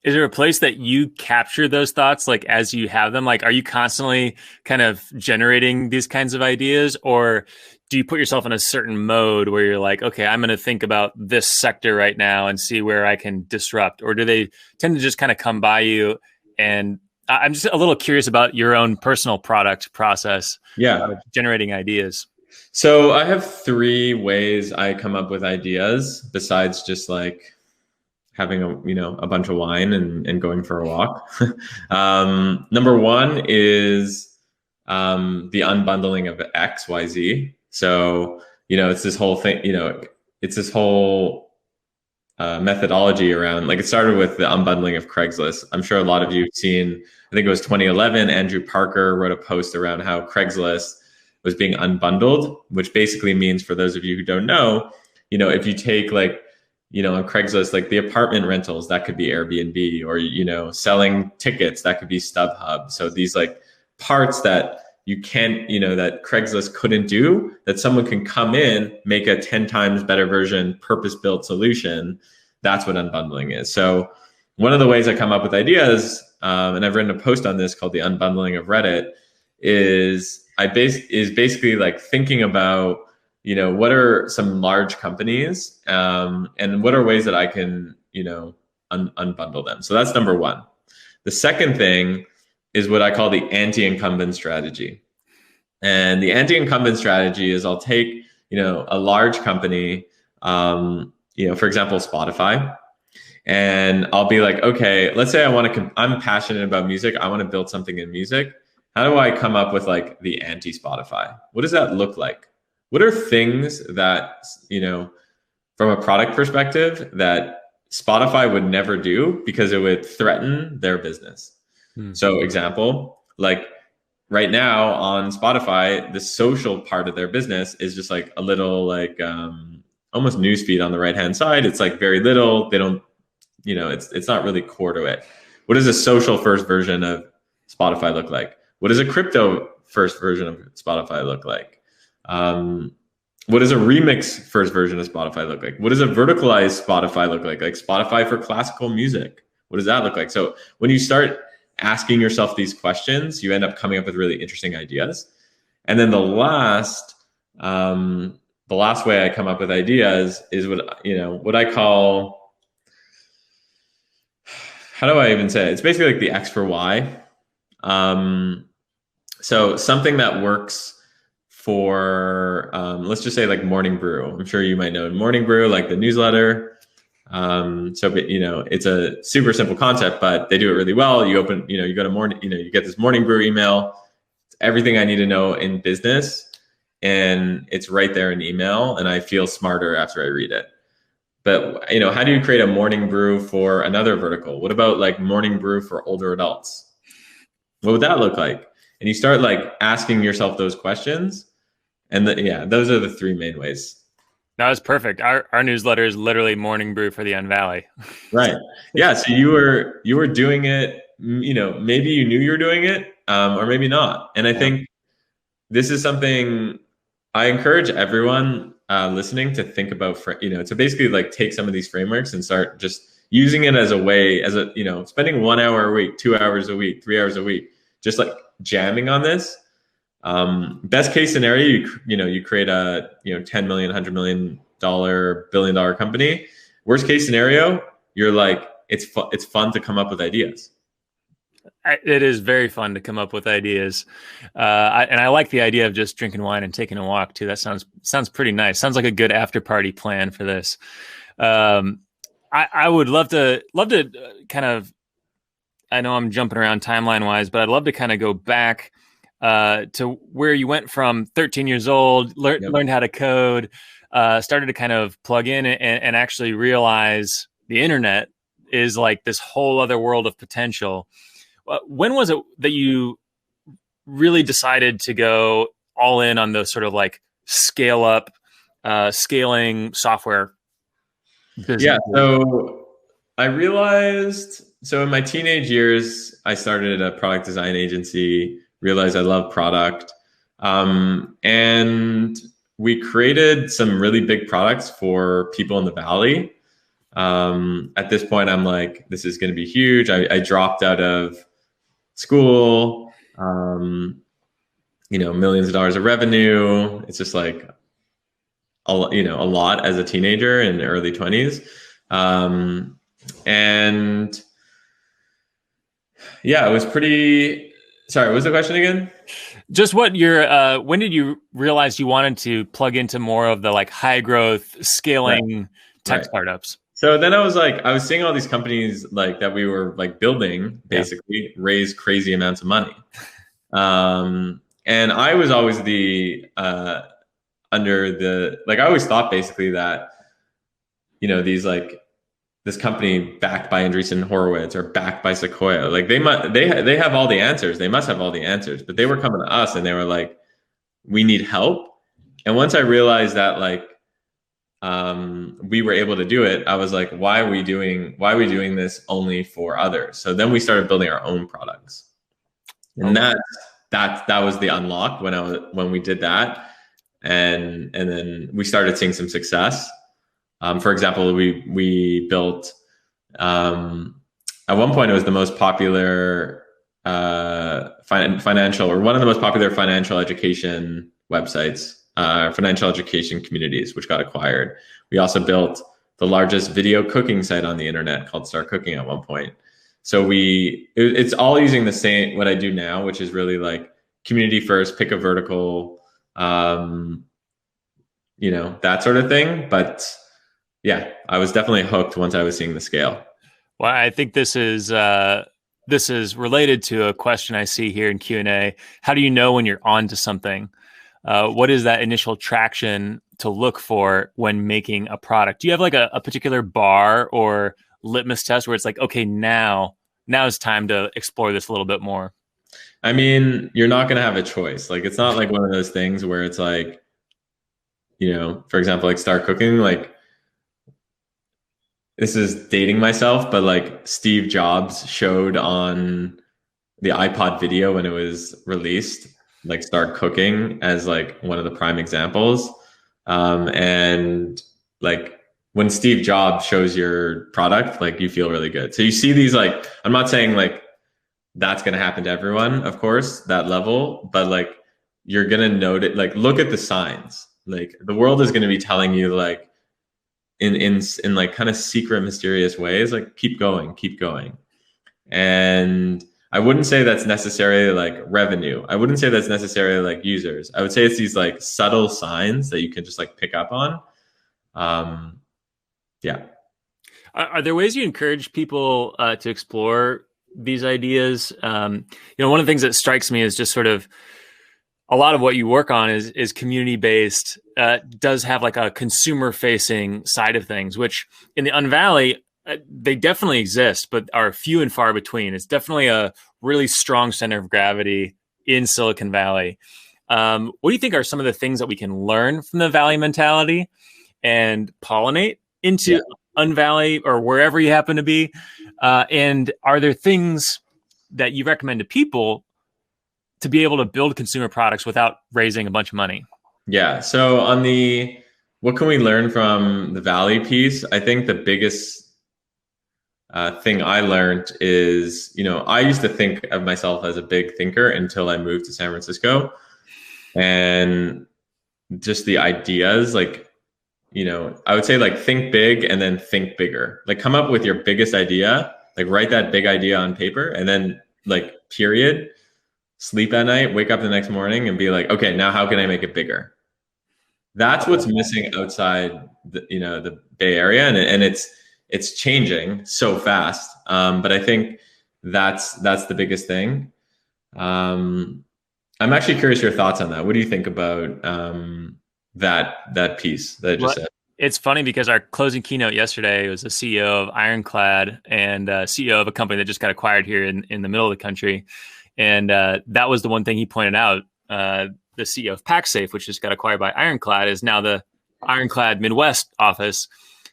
Is there a place that you capture those thoughts, like as you have them? Like, are you constantly kind of generating these kinds of ideas, or do you put yourself in a certain mode where you're like, okay, I'm going to think about this sector right now and see where I can disrupt? Or do they tend to just kind of come by you? And I'm just a little curious about your own personal product process, generating ideas. So I have three ways I come up with ideas besides just like having a bunch of wine and going for a walk. Number one is the unbundling of XYZ. So, it's this whole thing, it's this whole methodology around, like, it started with the unbundling of Craigslist. I'm sure a lot of you have seen, I think it was 2011, Andrew Parker wrote a post around how Craigslist was being unbundled, which basically means, for those of you who don't know, if you take like, on Craigslist, like the apartment rentals, that could be Airbnb, or, selling tickets, that could be StubHub. So these like parts that you can't, that Craigslist couldn't do, that someone can come in, make a 10 times better version, purpose-built solution. That's what unbundling is. So one of the ways I come up with ideas, and I've written a post on this called the unbundling of Reddit, is basically like thinking about, what are some large companies, and what are ways that I can, unbundle them. So that's number one. The second thing is what I call the anti-incumbent strategy. And the anti-incumbent strategy is I'll take, a large company, for example, Spotify, and I'll be like, okay, let's say I'm passionate about music. I want to build something in music. How do I come up with like the anti-Spotify? What does that look like? What are things that, from a product perspective, that Spotify would never do because it would threaten their business? So example, like right now on Spotify, the social part of their business is just like a little like almost newsfeed on the right-hand side. It's like very little. They don't, it's not really core to it. What does a social first version of Spotify look like? What does a crypto first version of Spotify look like? What does a remix first version of Spotify look like? What does a verticalized Spotify look like? Like Spotify for classical music. What does that look like? So when you start asking yourself these questions, you end up coming up with really interesting ideas. And then the last way I come up with ideas is what I call, how do I even say it? It's basically like the X for Y. So something that works for, let's just say like Morning Brew. I'm sure you might know Morning Brew, like the newsletter. It's a super simple concept, but they do it really well. You open, you go to morning, you get this Morning Brew email. It's everything I need to know in business, and it's right there in email. And I feel smarter after I read it. But, how do you create a Morning Brew for another vertical? What about like Morning Brew for older adults? What would that look like? And you start like asking yourself those questions. And those are the three main ways. That was perfect. Our newsletter is literally Morning Brew for the Unvalley. Right. Yeah. So you were doing it, maybe you knew you were doing it, or maybe not. And I think this is something I encourage everyone listening to think about, to basically like take some of these frameworks and start just using it as a way, spending 1 hour a week, 2 hours a week, 3 hours a week, just like jamming on this. Best case scenario, you create a, 10 million, $100 million, $1 billion company. Worst case scenario, you're like, it's fun to come up with ideas. It is very fun to come up with ideas. I like the idea of just drinking wine and taking a walk too. That sounds pretty nice. Sounds like a good after party plan for this. I would love to kind of, I know I'm jumping around timeline wise, but I'd love to kind of go back to where you went from 13 years old, learned how to code, started to kind of plug in and actually realize the internet is like this whole other world of potential. When was it that you really decided to go all in on the sort of like scaling software business? Yeah. So I realized, in my teenage years, I started a product design agency, realized I love product. And we created some really big products for people in the Valley. At this point, I'm like, this is going to be huge. I dropped out of school, millions of dollars of revenue. It's just like, a lot as a teenager in the early 20s. And yeah, it was pretty, sorry, what was the question again? Just what when did you realize you wanted to plug into more of the like high growth scaling tech startups? So then I was seeing all these companies like that we were like building basically raise crazy amounts of money. And I was always I always thought basically that, these like this company backed by Andreessen Horowitz or backed by Sequoia, like they have all the answers. They must have all the answers, but they were coming to us and they were like, we need help. And once I realized that like, we were able to do it, I was like, why are we doing this only for others? So then we started building our own products. And that was the unlock when we did that. And then we started seeing some success. For example, we built, at one point it was the most popular financial, or one of the most popular financial education websites, financial education communities, which got acquired. We also built the largest video cooking site on the internet called Start Cooking at one point. So it's all using the same, what I do now, which is really like community first, pick a vertical, that sort of thing. But yeah, I was definitely hooked once I was seeing the scale. Well, I think this is related to a question I see here in Q&A. How do you know when you're on to something? What is that initial traction to look for when making a product? Do you have like a particular bar or litmus test where it's like, okay, now it's time to explore this a little bit more? I mean, you're not going to have a choice. Like, it's not like one of those things where it's like, for example, like Start Cooking, like, this is dating myself, but like Steve Jobs showed on the iPod video when it was released, like Start Cooking as like one of the prime examples. And like when Steve Jobs shows your product, like you feel really good. So you see these, like, I'm not saying like that's going to happen to everyone, of course, that level, but like you're going to note it, like look at the signs. Like the world is going to be telling you like in like kind of secret, mysterious ways, like keep going. And I wouldn't say that's necessarily like revenue. I wouldn't say that's necessarily like users. I would say it's these like subtle signs that you can just like pick up on. Yeah. Are there ways you encourage people to explore these ideas? One of the things that strikes me is just sort of a lot of what you work on is community based, does have like a consumer facing side of things, which in the Unvalley, they definitely exist, but are few and far between. It's definitely a really strong center of gravity in Silicon Valley. What do you think are some of the things that we can learn from the Valley mentality and pollinate into Unvalley or wherever you happen to be? And are there things that you recommend to people to be able to build consumer products without raising a bunch of money? Yeah. So on the what can we learn from the Valley piece, I think the biggest thing I learned is, I used to think of myself as a big thinker until I moved to San Francisco. And just the ideas, like, I would say like think big and then think bigger. Like come up with your biggest idea, like write that big idea on paper and then like period, sleep at night, wake up the next morning and be like, okay, now how can I make it bigger? That's what's missing outside the Bay Area. And it's changing so fast. But I think that's the biggest thing. I'm actually curious your thoughts on that. What do you think about that piece that I just said? It's funny because our closing keynote yesterday was a CEO of Ironclad and CEO of a company that just got acquired here in the middle of the country. And that was the one thing he pointed out. The CEO of PackSafe, which just got acquired by Ironclad, is now the Ironclad Midwest office.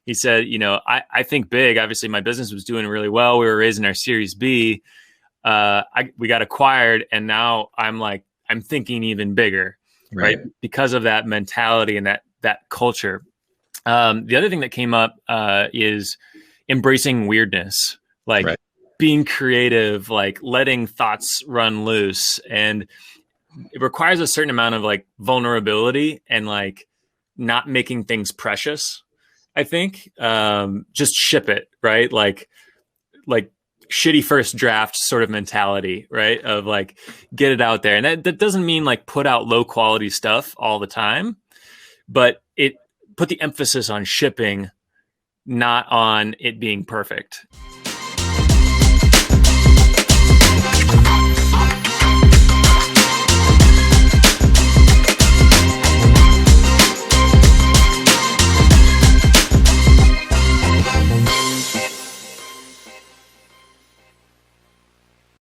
He said, I think big. Obviously, my business was doing really well. We were raising our Series B. We got acquired, and now I'm thinking even bigger, right? Because of that mentality and that culture. The other thing that came up is embracing weirdness, like Right. being creative, like letting thoughts run loose. And it requires a certain amount of like vulnerability and like not making things precious. I think just ship it, right? Like shitty first draft sort of mentality, right? Of like get it out there. And that doesn't mean like put out low quality stuff all the time, but it put the emphasis on shipping, not on it being perfect.